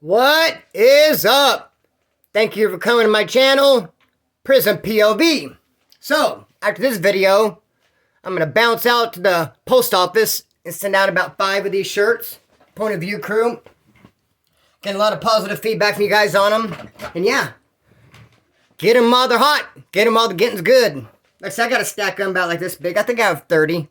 What is up? Thank you for coming to my channel, Prison POV. So, after this video, I'm going to bounce out to the post office and send out about 5 of these shirts. Point of View crew. Getting a lot of positive feedback from you guys on them. And yeah, get them while they're hot. Get them while the getting's good. Like I said, I got a stack of them about like this big. I think I have 30.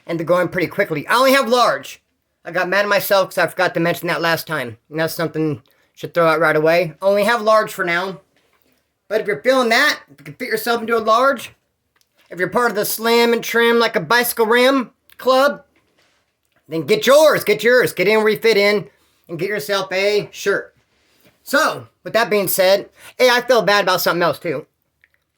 And they're going pretty quickly. I only have large. I got mad at myself because I forgot to mention that last time. And that's something I should throw out right away. I only have large for now. But if you're feeling that, if you can fit yourself into a large, if you're part of the slim and trim like a bicycle rim club, then get yours. Get yours. Get in where you fit in and get yourself a shirt. So, with that being said, hey, I feel bad about something else too.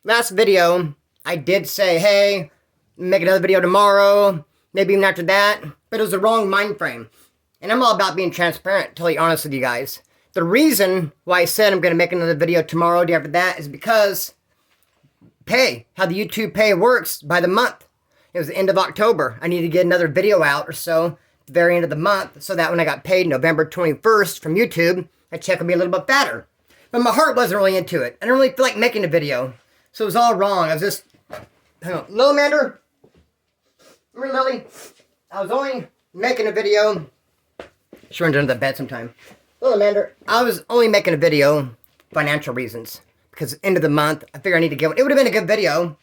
Last video, I did say, hey, make another video tomorrow, maybe even after that, but it was the wrong mind frame. And I'm all about being transparent, totally honest with you guys. The reason why I said I'm going to make another video tomorrow, day after that, is because pay, how the YouTube pay works by the month. It was the end of October. I need to get another video out or so at the very end of the month, so that when I got paid November 21st from YouTube, my check would be a little bit fatter. But my heart wasn't really into it. I didn't really feel like making a video. So it was all wrong. I was just, hang on, Lil Mander, remember Lily? I was only making a video. She runs under the bed sometime. Lil Mander, I was only making a video financial reasons. Because end of the month, I figured I need to get one. It would have been a good video.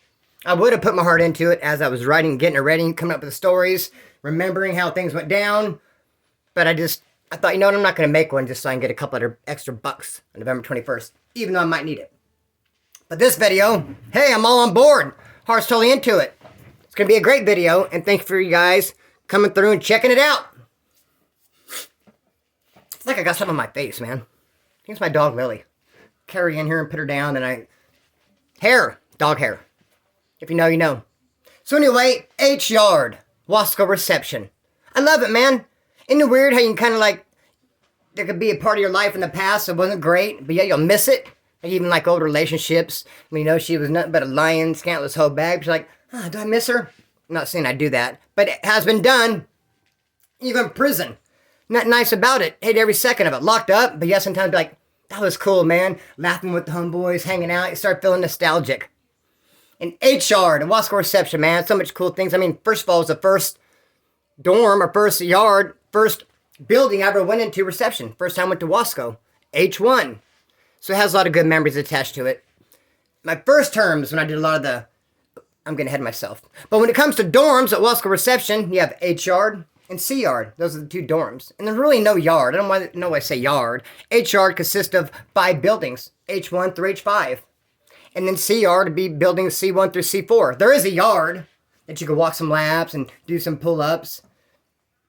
I would have put my heart into it as I was writing, getting it ready, coming up with the stories, remembering how things went down. But I thought, you know what, I'm not going to make one just so I can get a couple of extra bucks on November 21st. Even though I might need it. But this video, hey, I'm all on board. Heart's totally into it. It's going to be a great video. And thank you for you guys coming through and checking it out. It's like I got something on my face, man. I think it's my dog, Lily. Carry in here and put her down, and hair, dog hair. If you know, you know. So anyway, H Yard, Wasco reception. I love it, man. Isn't it weird how you can kind of like, there could be a part of your life in the past that wasn't great, but yeah, you'll miss it. Like even like old relationships, when you know she was nothing but a lion, scantless hoe bag, but you're like, oh, do I miss her? I'm not saying I do that, but it has been done. Even prison. Not nice about it. Hate every second of it. Locked up, but yeah, sometimes be like, that was cool, man. Laughing with the homeboys, hanging out. You start feeling nostalgic. And HR, the Wasco reception, man. So much cool things. I mean, first of all, it was the first dorm or first yard, first building I ever went into reception. First time I went to Wasco. H1. So it has a lot of good memories attached to it. My first terms when I did a lot of the, I'm getting ahead of myself. But when it comes to dorms at Wasco reception, you have H yard and C yard. Those are the 2 dorms. And there's really no yard. I don't know why I say yard. H yard consists of 5 buildings, H1 through H5. And then C yard would be buildings C1 through C4. There is a yard that you can walk some laps and do some pull-ups.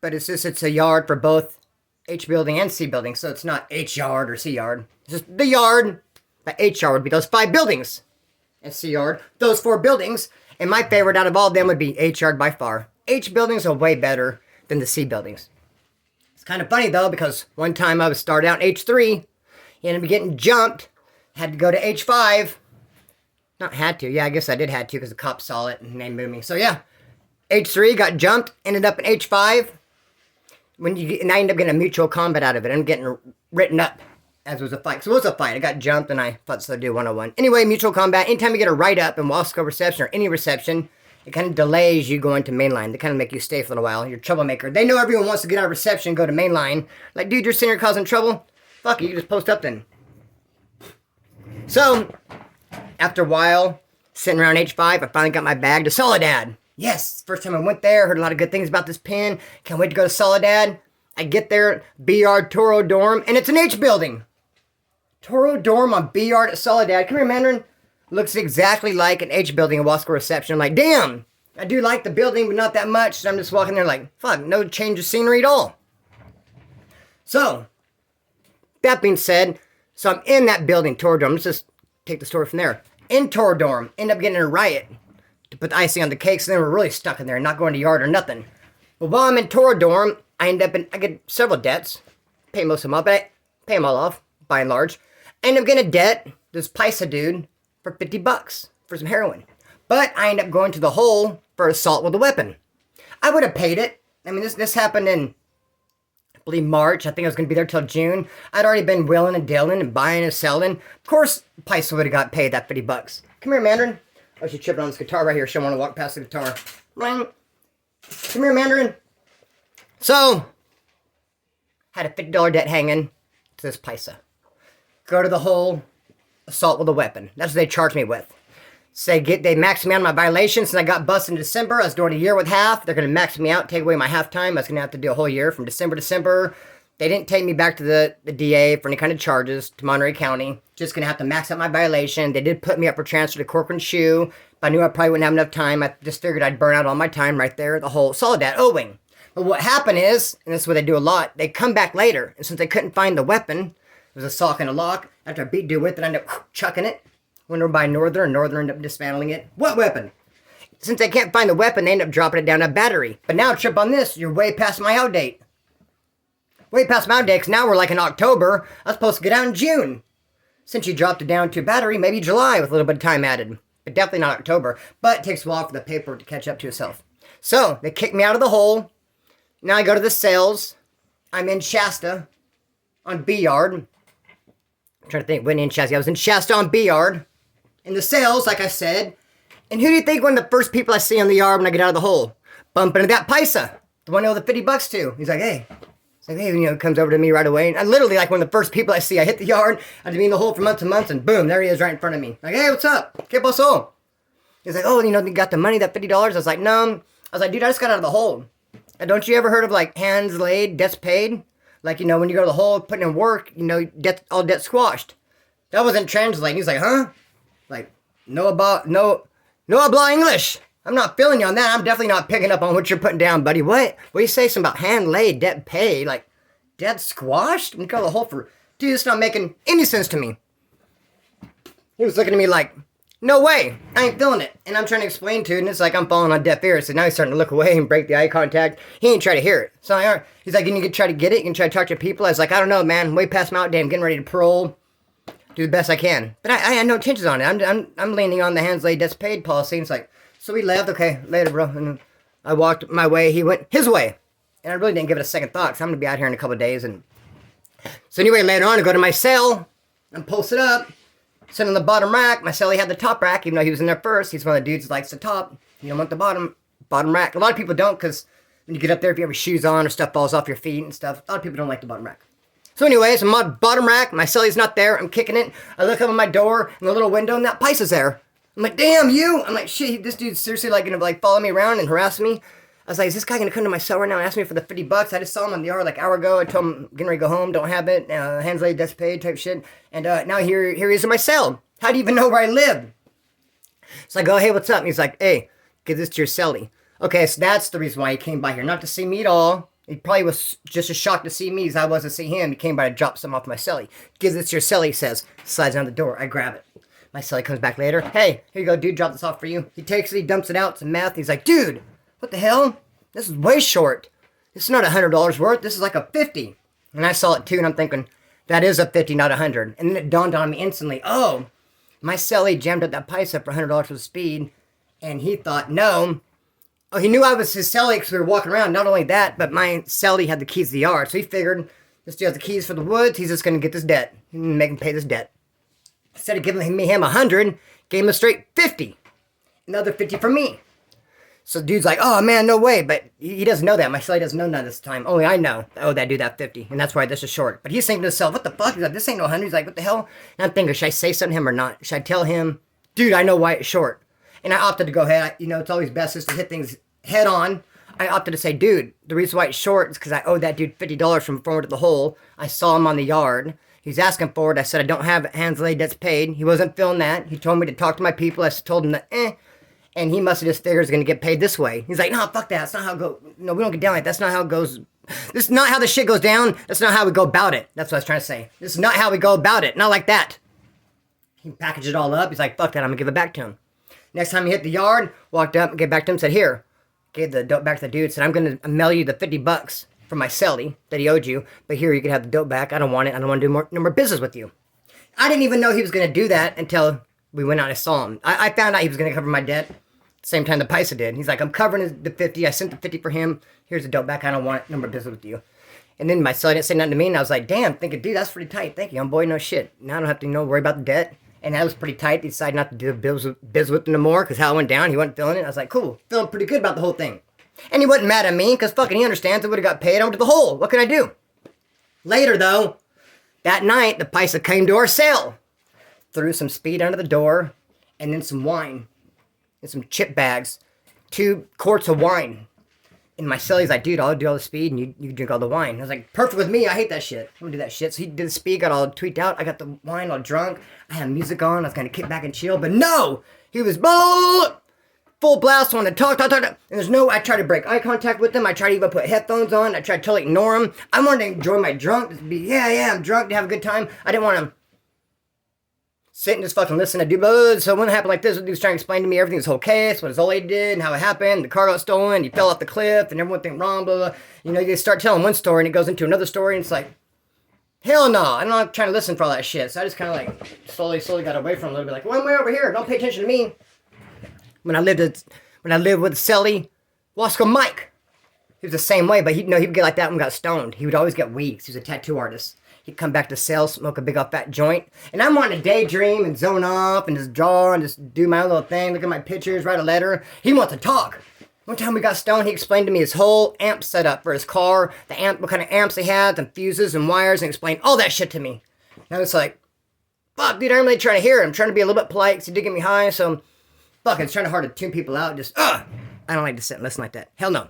But it's a yard for both H building and C building. So it's not H yard or C yard. It's just the yard. The H yard would be those 5 buildings. And C yard, those 4 buildings. And my favorite out of all of them would be H yard by far. H buildings are way better than the C buildings. It's kind of funny though, because one time I was started out in H3, ended up getting jumped, had to go to H5. Not had to, yeah, I guess I did had to because the cops saw it and they moved me. So yeah, H3 got jumped, ended up in H5. And I ended up getting a mutual combat out of it. I'm getting written up as it was a fight. So it was a fight. I got jumped and I thought so do 101. Anyway, mutual combat. Anytime you get a write-up in Wasco reception or any reception, it kind of delays you going to mainline. They kind of make you stay for a little while. You're a troublemaker. They know everyone wants to get out of reception and go to mainline. Like, dude, you're sitting here causing trouble? Fuck it, you can just post up then. So, after a while, sitting around H5, I finally got my bag to Soledad. Yes, first time I went there, heard a lot of good things about this pen. Can't wait to go to Soledad. I get there, BR Toro Dorm, and it's an H building. Toro Dorm on BR at Soledad. Come here, Mandarin. Looks exactly like an H building in Wasco reception. I'm like, damn, I do like the building, but not that much. So I'm just walking there like, fuck, no change of scenery at all. So, that being said, so I'm in that building, Toro Dorm. Let's just take the story from there. In Toro Dorm, end up getting in a riot to put the icing on the cake, so then we're really stuck in there, not going to yard or nothing. But while I'm in Toro Dorm, I get several debts. Pay most of them off, but I pay them all off, by and large. I end up getting a debt, this Paisa dude, for $50 for some heroin. But I end up going to the hole for assault with a weapon. I would have paid it. I mean, this happened in believe March. I think I was going to be there till June. I'd already been willing and dealing and buying and selling. Of course, Paisa would have got paid that $50. Come here, Mandarin. Oh, she's tripping on this guitar right here. She don't want to walk past the guitar. Bling. Come here, Mandarin. So, had a $50 debt hanging to this Paisa. Go to the hole, assault with a weapon. That's what they charged me with. They maxed me out on my violations, and I got busted in December. I was doing a year with half. They're going to max me out, take away my half time. I was going to have to do a whole year from December to December. They didn't take me back to the DA for any kind of charges to Monterey County. Just going to have to max out my violation. They did put me up for transfer to Corcoran Shoe, but I knew I probably wouldn't have enough time. I just figured I'd burn out all my time right there, the whole Soledad owing. But what happened is, and this is what they do a lot, they come back later, and since they couldn't find the weapon, it was a sock and a lock. After I beat dude with it, I ended up chucking it. Went over by Northern, and Northern ended up dismantling it. What weapon? Since they can't find the weapon, they end up dropping it down a battery. But now, trip on this, you're way past my out date. Way past my out date, because now we're like in October. I was supposed to get out in June. Since you dropped it down to battery, maybe July with a little bit of time added. But definitely not October. But it takes a while for the paper to catch up to itself. So, they kicked me out of the hole. Now I go to the sales. I'm in Shasta on B Yard. I'm trying to think when in Shasta. I was in Shasta on B Yard. In the sales, like I said. And who do you think one of the first people I see on the yard when I get out of the hole? Bump into that Paisa. The one I owe the $50 to. He's like, hey. He's like, hey, comes over to me right away. And I literally, like one of the first people I see, I hit the yard. I've been in the hole for months and months. And boom, there he is right in front of me. Like, hey, what's up? ¿Qué pasó? He's like, oh, you got the money, that $50? I was like, no. I was like, dude, I just got out of the hole. And don't you ever heard of like hands laid, debts paid? Like, when you go to the hole, putting in work, all debt squashed. That wasn't translating. He's like, huh? Like, no habla English. I'm not feeling you on that. I'm definitely not picking up on what you're putting down, buddy. What? What do you say? Something about hand laid, debt paid? Like, debt squashed? When you go to the hole for... Dude, it's not making any sense to me. He was looking at me like, no way. I ain't feeling it. And I'm trying to explain to it, and it's like I'm falling on deaf ears. So now he's starting to look away and break the eye contact. He ain't trying to hear it. So he's like, you can try to get it? You can try to talk to people? I was like, I don't know, man. I'm way past my out day. I'm getting ready to parole. Do the best I can. But I had no intentions on it. I'm leaning on the hands laid, debts paid policy. And it's like, so we left. Okay, later, bro. And I walked my way. He went his way. And I really didn't give it a second thought, because I'm going to be out here in a couple of days. And so anyway, later on, I go to my cell. I'm posted up. Sitting on the bottom rack. My cellie had the top rack, even though he was in there first. He's one of the dudes that likes the top. You don't want the bottom rack. A lot of people don't, because when you get up there, if you have your shoes on or stuff falls off your feet and stuff, a lot of people don't like the bottom rack. So anyways, I'm on bottom rack. My cellie's not there. I'm kicking it. I look up at my door in the little window, and that Paisa's there. I'm like, damn, you! I'm like, shit, this dude's seriously like gonna like follow me around and harass me. I was like, is this guy gonna come to my cell right now and ask me for the $50? I just saw him on the yard like an hour ago. I told him I'm getting ready to go home, don't have it, hands laid, debts paid type shit. And now here he is in my cell. How do you even know where I live? So I go, hey, what's up? And he's like, hey, give this to your cellie. Okay, so that's the reason why he came by here. Not to see me at all. He probably was just as shocked to see me as I was to see him. He came by to drop something off my cellie. Gives this to your cellie, he says. Slides down the door. I grab it. My cellie comes back later. Hey, here you go, dude. Drop this off for you. He takes it. He dumps it out. It's meth. He's like, dude, what the hell? This is way short. This is not $100 worth. This is like a 50. And I saw it too, and I'm thinking, that is a 50, not 100. And then it dawned on me instantly, oh, my cellie jammed up that Paisa for $100 for the speed, and he thought, no. Oh, he knew I was his cellie because we were walking around. Not only that, but my cellie had the keys to the yard. So he figured, this dude has the keys for the woods. He's just going to get this debt. Make him pay this debt. Instead of giving him 100, gave him a straight 50. Another 50 for me. So the dude's like, oh man, no way. But he doesn't know that. My cellie doesn't know none of this time. Only I know. Oh, that dude, that 50. And that's why this is short. But he's thinking to himself, what the fuck? He's like, this ain't no 100. He's like, what the hell? And I'm thinking, should I say something to him or not? Should I tell him, dude, I know why it's short? And I opted to go ahead. It's always best just to hit things head on. I opted to say, dude, the reason why it's short is because I owe that dude $50 from forward to the hole. I saw him on the yard. He's asking for it. I said, I don't have hands laid, that's paid. He wasn't feeling that. He told me to talk to my people. I told him that, and he must have just figured it's going to get paid this way. He's like, no, fuck that. That's not how it goes. No, we don't get down like that. That's not how it goes. This is not how the shit goes down. That's not how we go about it. That's what I was trying to say. This is not how we go about it. Not like that. He packaged it all up. He's like, fuck that. I'm going to give it back to him. Next time he hit the yard, walked up and gave it back to him, said, here. Gave the dope back to the dude, said, I'm going to mail you the $50 for my cellie that he owed you, but here you can have the dope back. I don't want it. I don't want to do no more business with you. I didn't even know he was going to do that until we went out and saw him. I found out he was going to cover my debt. Same time the Paisa did. He's like, I'm covering the 50. I sent the 50 for him. Here's the dope back. I don't want it. No more business with you. And then my celly didn't say nothing to me, and I was like, damn, thinking, dude, that's pretty tight. Thank you, homeboy, no shit. Now I don't have to, worry about the debt. And that was pretty tight. He decided not to do the biz with him no more, because how it went down, he wasn't feeling it. I was like, cool, feeling pretty good about the whole thing. And he wasn't mad at me, because fucking he understands I would have got paid. I went to the hole. What can I do? Later, though, that night, the paisa came to our cell. Threw some speed under the door, and then some wine, and some chip bags, 2 quarts of wine. And my celly's like, dude, I'll do all the speed and you drink all the wine. I was like, perfect with me. I hate that shit. I'm gonna do that shit. So he did the speed, got all tweaked out. I got the wine all drunk. I had music on. I was gonna kick back and chill. But no! He was full blast on to talk. And there's no, I tried to break eye contact with him. I tried to even put headphones on. I tried to totally ignore him. I wanted to enjoy my drunk. Just be, I'm drunk, to have a good time. I didn't want to sit and just fucking listen to do. So when it happened like this, he was trying to explain to me everything, this whole case, what his old lady did, and how it happened. The car got stolen, he fell off the cliff, and everyone think wrong, blah, blah. You start telling one story, and it goes into another story, and it's like, hell no, I'm not trying to listen for all that shit. So I just kind of like slowly got away from him a little bit, like, one way over here, don't pay attention to me. When I lived with Celly, Wasco Mike, he was the same way, but he would get like that when we got stoned. He would always get weeks. He was a tattoo artist. He'd come back to cell, smoke a big old fat joint. And I'm wanting to daydream and zone off and just draw and just do my own little thing, look at my pictures, write a letter. He wants to talk. One time we got stoned, he explained to me his whole amp setup for his car, the amp, what kind of amps he had, and fuses and wires, and explained all that shit to me. And I was like, fuck, dude, I'm really trying to hear it. I'm trying to be a little bit polite because he did get me high, so fucking it's trying to hard to tune people out. Just, I don't like to sit and listen like that. Hell no.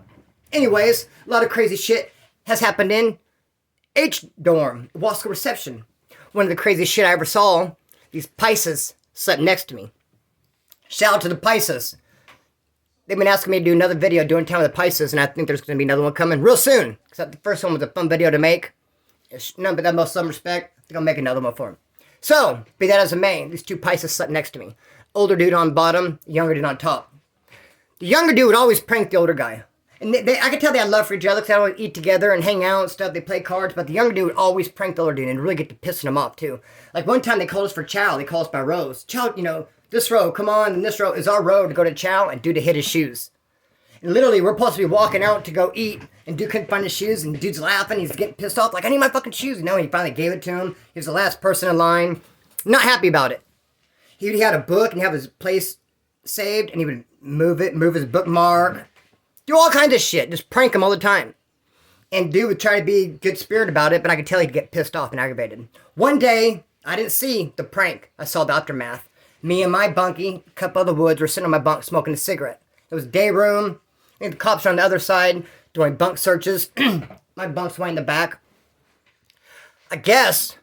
Anyways, a lot of crazy shit has happened in H dorm, Wasco reception. One of the craziest shit I ever saw, these paisas sat next to me. Shout out to the paisas. They've been asking me to do another video doing time with the paisas, and I think there's going to be another one coming real soon. Because the first one was a fun video to make. None but that most some respect. I think I'll make another one for him. So, be that as it may, these 2 paisas sat next to me. Older dude on bottom, younger dude on top. The younger dude would always prank the older guy. And I could tell they had love for each other because they always eat together and hang out and stuff. They play cards, but the younger dude would always prank the older dude and really get to pissing him off too. Like one time they called us for chow. They called us by rows. Chow, this row, come on, and this row is our row to go to chow, and dude to hit his shoes. And literally, we're supposed to be walking out to go eat, and dude couldn't find his shoes, and dude's laughing. He's getting pissed off, like, I need my fucking shoes. He finally gave it to him. He was the last person in line. Not happy about it. He had a book, and he had his place saved, and he would move his bookmark. Do all kinds of shit. Just prank him all the time. And dude would try to be good spirit about it, but I could tell he'd get pissed off and aggravated. One day, I didn't see the prank. I saw the aftermath. Me and my bunkie, a couple of the woods, were sitting on my bunk smoking a cigarette. It was day room. And the cops are on the other side doing bunk searches. My bunk's way in the back. I guess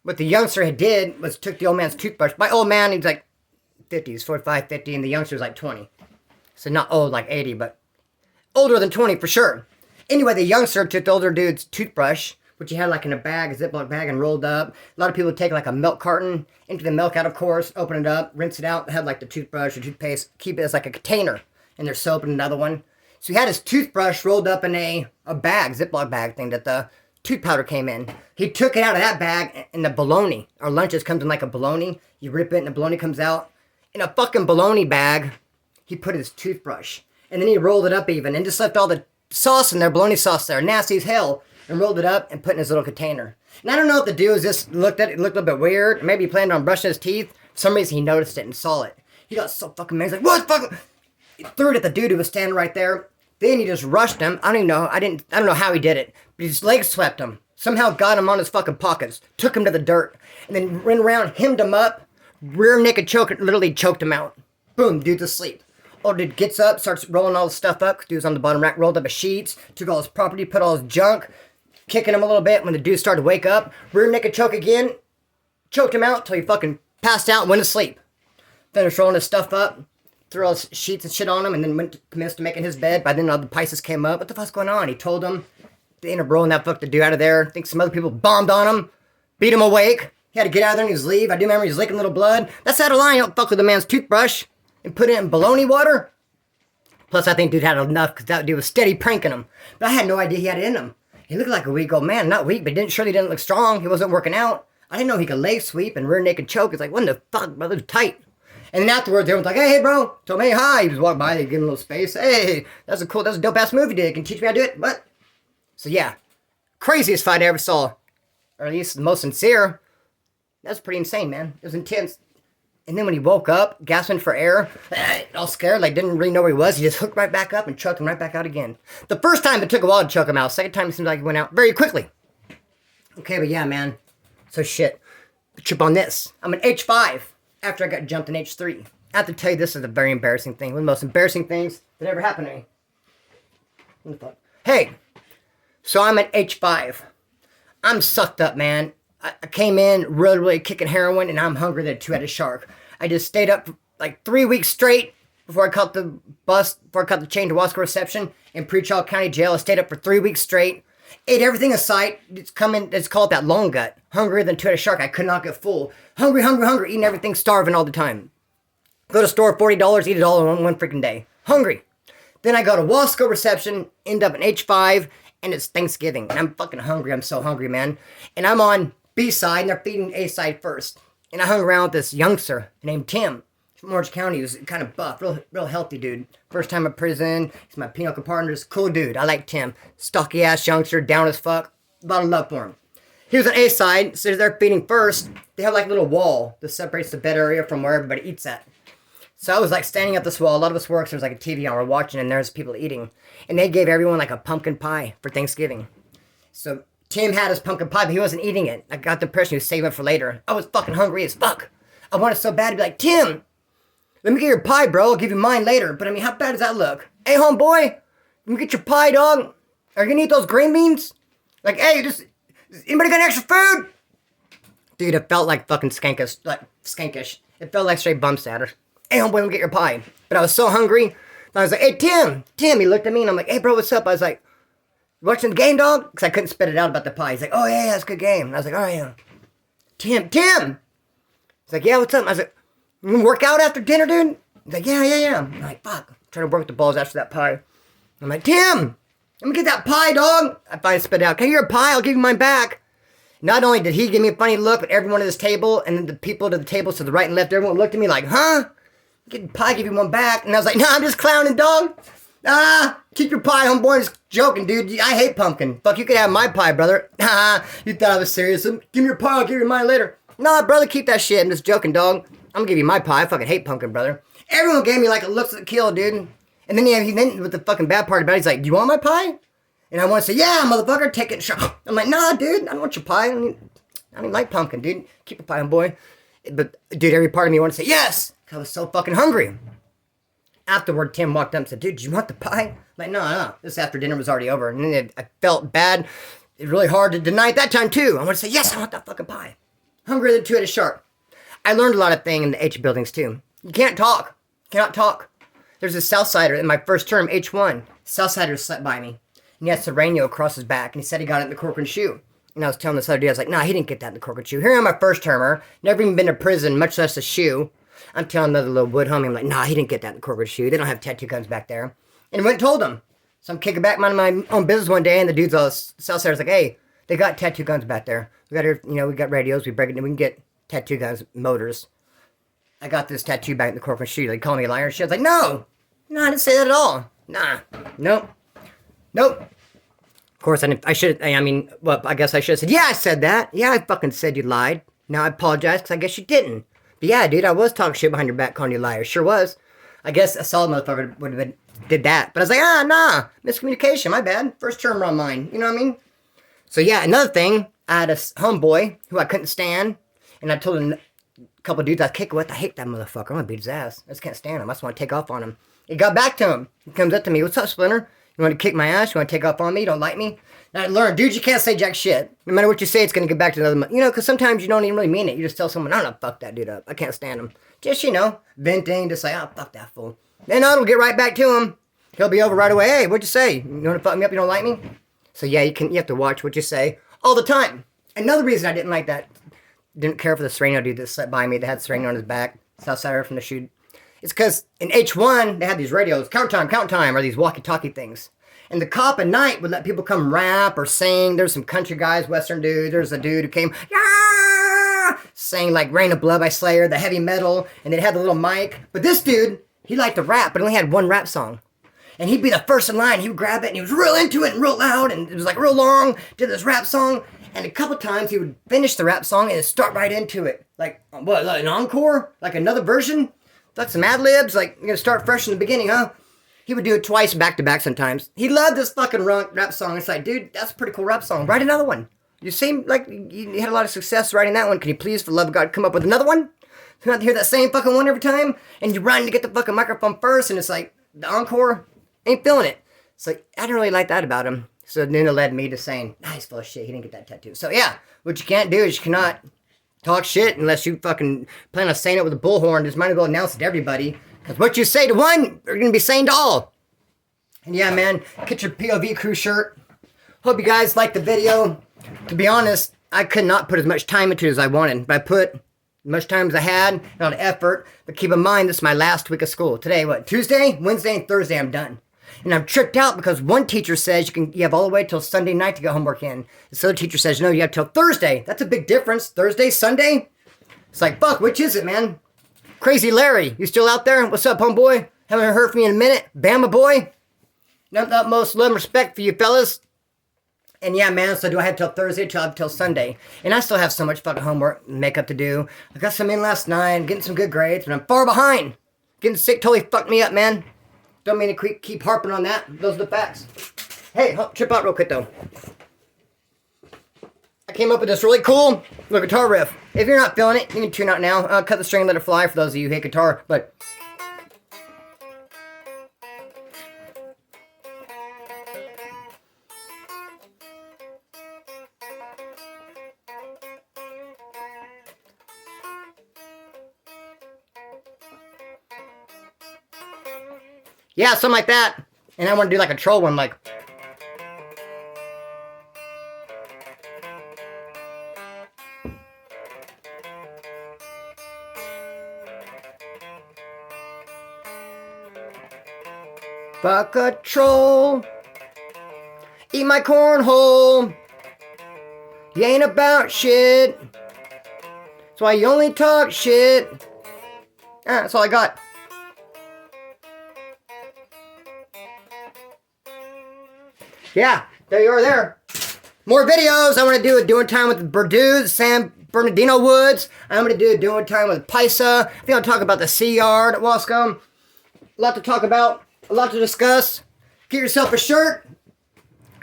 what the youngster had did was took the old man's toothbrush. My old man, he's like 50s, 45, 50, and the youngster was like 20. So not old like 80, but older than 20 for sure. Anyway, the youngster took the older dude's toothbrush, which he had like in a bag, a Ziploc bag, and rolled up. A lot of people would take like a milk carton, empty the milk out, of course, open it up, rinse it out, have like the toothbrush or toothpaste, keep it as like a container, and there's soap in another one. So he had his toothbrush rolled up in a bag, Ziploc bag thing that the tooth powder came in. He took it out of that bag and the bologna. Our lunches comes in like a bologna. You rip it and the bologna comes out. In a fucking bologna bag, he put his toothbrush. And then he rolled it up even and just left all the sauce in there, bologna sauce there, nasty as hell, and rolled it up and put in his little container. And I don't know if the dude just looked at it, looked a little bit weird. Maybe he planned on brushing his teeth. For some reason he noticed it and saw it. He got so fucking mad. He's like, what fucking? He threw it at the dude who was standing right there. Then he just rushed him. I don't know how he did it. But his legs swept him. Somehow got him on his fucking pockets. Took him to the dirt. And then ran around, hemmed him up. Rear naked choke, literally choked him out. Boom, dude's asleep. Old dude gets up, starts rolling all the stuff up. Dude's on the bottom rack, rolled up his sheets, took all his property, put all his junk, kicking him a little bit. When the dude started to wake up, rear naked choke again, choked him out till he fucking passed out and went to sleep. Finished rolling his stuff up, threw all his sheets and shit on him, and then commenced to making his bed. By then all the Pisces came up. What the fuck's going on? He told them. They ended up rolling that fuck the dude out of there. I think some other people bombed on him, beat him awake. He had to get out of there and he was leave. I do remember he was licking a little blood. That's out of line. Don't fuck with the man's toothbrush and put it in bologna water. Plus, I think dude had enough because that dude was steady pranking him. But I had no idea he had it in him. He looked like a weak old man. Not weak, but surely didn't look strong. He wasn't working out. I didn't know he could leg sweep and rear naked choke. It's like, what the fuck, brother? Tight. And then afterwards, everyone's like, hey, bro. Told me, hey, hi. He was walking by. They gave him a little space. Hey, that's a dope-ass move you did. Can you teach me how to do it? What? So, yeah. Craziest fight I ever saw. Or at least the most sincere. That was pretty insane, man. It was intense. And then when he woke up, gasping for air, all scared, like didn't really know where he was, he just hooked right back up and chucked him right back out again. The first time it took a while to chuck him out. Second time it seemed like he went out very quickly. Okay, but yeah, man. So shit. Trip on this. I'm an H5 after I got jumped in H3. I have to tell you, this is a very embarrassing thing. One of the most embarrassing things that ever happened to me. What the fuck? Hey, so I'm an H5. I'm sucked up, man. I came in really kicking heroin, and I'm hungrier than a two-headed shark. I just stayed up for like 3 weeks straight before I caught the bus, before I caught the train to Wasco Reception in Pretrial County Jail. I stayed up for 3 weeks straight. Ate everything in sight. It's called that long gut. Hungrier than a two-headed shark. I could not get full. Hungry, eating everything, starving all the time. Go to store, $40, eat it all in one freaking day. Hungry. Then I go to Wasco Reception, end up in H5, and it's Thanksgiving. And I'm fucking hungry. I'm so hungry, man. And I'm on B side, and they're feeding A side first. And I hung around with this youngster named Tim from Orange County. He was kind of buff, real healthy dude. First time in prison. He's my pinochle partner. He's a cool dude. I like Tim. Stocky ass youngster, down as fuck. A lot of love for him. He was on A side, so they're feeding first. They have like a little wall that separates the bed area from where everybody eats at. So I was like standing at this wall. A lot of us works. There's like a TV on. We're watching, and there's people eating. And they gave everyone like a pumpkin pie for Thanksgiving. So Tim had his pumpkin pie, but he wasn't eating it. I got the impression he was saving it for later. I was fucking hungry as fuck. I wanted so bad to be like, Tim, let me get your pie, bro. I'll give you mine later. But I mean, how bad does that look? Hey, homeboy, let me get your pie, dog. Are you gonna eat those green beans? Like, hey, anybody got extra food? Dude, it felt like fucking skankish. It felt like straight bum status. Hey, homeboy, let me get your pie. But I was so hungry. I was like, hey, Tim. He looked at me, and I'm like, hey, bro, what's up? I was like, watching the game, dog? Because I couldn't spit it out about the pie. He's like, oh, yeah, that's a good game. And I was like, oh, yeah. Tim. He's like, yeah, what's up? I was like, you gonna work out after dinner, dude? He's like, yeah. I'm like, fuck. I'm trying to work the balls after that pie. I'm like, Tim, let me get that pie, dog. I finally spit it out. Can I get your pie? I'll give you mine back. Not only did he give me a funny look, but everyone at this table, and then the people to the tables to the right and left, everyone looked at me like, huh? Get pie, give you one back. And I was like, nah, I'm just clowning, dog. Keep your pie, homeboy. I'm just joking, dude. I hate pumpkin. Fuck, you could have my pie, brother. You thought I was serious. Give me your pie, I'll give you mine later. Nah, brother, keep that shit. I'm just joking, dog. I'm gonna give you my pie. I fucking hate pumpkin, brother. Everyone gave me like a looks at the kill, dude. And then he with the fucking bad part about it, he's like, do you want my pie? And I want to say, yeah, motherfucker, take it. I'm like, nah, dude, I don't want your pie. I don't like pumpkin, dude. Keep your pie, homeboy. But, dude, every part of me wanted to say, yes. I was so fucking hungry. Afterward, Tim walked up and said, dude, do you want the pie? I'm like, no. This after dinner was already over. And then I felt bad. It was really hard to deny it that time, too. I want to say, yes, I want that fucking pie. Hungrier than two-headed shark. I learned a lot of things in the H buildings, too. You can't talk. Cannot talk. There's a Southsider in my first term, H1. Southsider slept by me. And he had Sereno across his back. And he said he got it in the Corcoran shoe. And I was telling this other dude, I was like, nah, he didn't get that in the Corcoran shoe. Here I'm my first termer. Never even been to prison, much less a shoe. I'm telling another little wood homie, I'm like, nah, he didn't get that in the Corcoran shoe. They don't have tattoo guns back there. And I went and told him. So I'm kicking back my own business one day, and the dude's all Southsider's like, hey, they got tattoo guns back there. We got here, we got radios, we break it, and we can get tattoo guns, motors. I got this tattoo back in the Corcoran shoe. They call me a liar and shit. I was like, no, I didn't say that at all. Nah, nope. Of course, I guess I should have said, yeah, I said that. Yeah, I fucking said you lied. Now I apologize, because I guess you didn't. But yeah, dude, I was talking shit behind your back, calling you a liar. Sure was. I guess a solid motherfucker would have did that. But I was like, nah, miscommunication, my bad. First term on mine, you know what I mean? So yeah, another thing, I had a homeboy who I couldn't stand, and I told him a couple of dudes I kick with, I hate that motherfucker. I'm gonna beat his ass. I just can't stand him. I just want to take off on him. It got back to him. He comes up to me, what's up, Splinter? You want to kick my ass? You want to take off on me? You don't like me? And I learned, dude, you can't say jack shit. No matter what you say, it's going to get back to another... because sometimes you don't even really mean it. You just tell someone, I don't know, fuck that dude up. I can't stand him. Just, venting, just say, oh, fuck that fool. Then it'll get right back to him. He'll be over right away. Hey, what'd you say? You want to fuck me up? You don't like me? So yeah, you have to watch what you say all the time. Another reason I didn't like that, didn't care for the Sereno dude that slept by me that had Sereno on his back, Southsider from the shoot. It's because in H1, they had these radios, count time, or these walkie-talkie things. And the cop at night would let people come rap or sing. There's some country guys, Western dudes. There's a dude who came, sang like Rain of Blood by Slayer, the heavy metal, and they had the little mic. But this dude, he liked to rap, but only had one rap song. And he'd be the first in line. He would grab it and he was real into it and real loud and it was like real long, did this rap song. And a couple times he would finish the rap song and start right into it. Like, what, like an encore? Like another version? Like some ad-libs? Like, you're gonna start fresh in the beginning, huh? He would do it twice back to back sometimes. He loved this fucking rap song. It's like, dude, that's a pretty cool rap song. Write another one. You seem like you had a lot of success writing that one. Can you please, for the love of God, come up with another one? You have to hear that same fucking one every time, and you run to get the fucking microphone first, and it's like, the encore, ain't feeling it. So I didn't really like that about him. So then it led me to saying, nah, he's full of shit, he didn't get that tattoo. So yeah, what you can't do is you cannot talk shit unless you fucking plan on saying it with a bullhorn. Just might as well announce it to everybody. Because what you say to one, you're going to be saying to all. And yeah, man, get your POV crew shirt. Hope you guys liked the video. To be honest, I could not put as much time into it as I wanted. But I put as much time as I had, and a lot of effort. But keep in mind, this is my last week of school. Today, what, Tuesday, Wednesday, and Thursday, I'm done. And I'm tripped out because one teacher says you have all the way till Sunday night to get homework in. This other teacher says, no, you have till Thursday. That's a big difference. Thursday, Sunday? It's like, fuck, which is it, man? Crazy Larry, you still out there? What's up, homeboy? Haven't heard from you in a minute. Bama boy? Nothing but utmost love and respect for you fellas. And yeah, man, so do I have till Thursday till Sunday? And I still have so much fucking homework and makeup to do. I got some in last night, getting some good grades, but I'm far behind. Getting sick totally fucked me up, man. Don't mean to keep harping on that. Those are the facts. Hey, trip out real quick, though. I came up with this really cool little guitar riff. If you're not feeling it, you can tune out now. Cut the string and let it fly for those of you who hate guitar, but... yeah, something like that. And I want to do like a troll one, like... fuck a troll. Eat my cornhole. You ain't about shit. That's why you only talk shit. That's all I got. Yeah, there you are there. More videos. I want to do a doing time with Purdue, San Bernardino Woods. I'm going to do a doing time with Pisa. I think I'll talk about the Sea Yard at Wasco. A lot to talk about. A lot to discuss. Get yourself a shirt.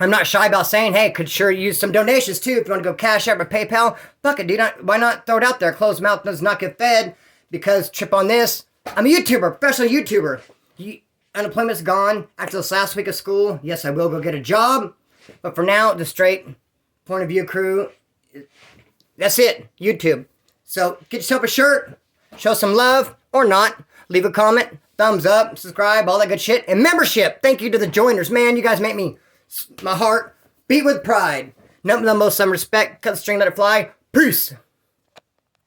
I'm not shy about saying, hey, could sure use some donations too. If you want to go Cash App or PayPal, fuck it, dude. Why not throw it out there? Closed mouth does not get fed. Because, trip on this, I'm a YouTuber, professional YouTuber. Unemployment's gone after this last week of school. Yes, I will go get a job. But for now, the straight point of view crew, that's it, YouTube. So get yourself a shirt, show some love, or not. Leave a comment, thumbs up, subscribe, all that good shit. And membership. Thank you to the joiners. Man, you guys make my heart beat with pride. Nothing but the most some respect. Cut the string, let it fly. Peace.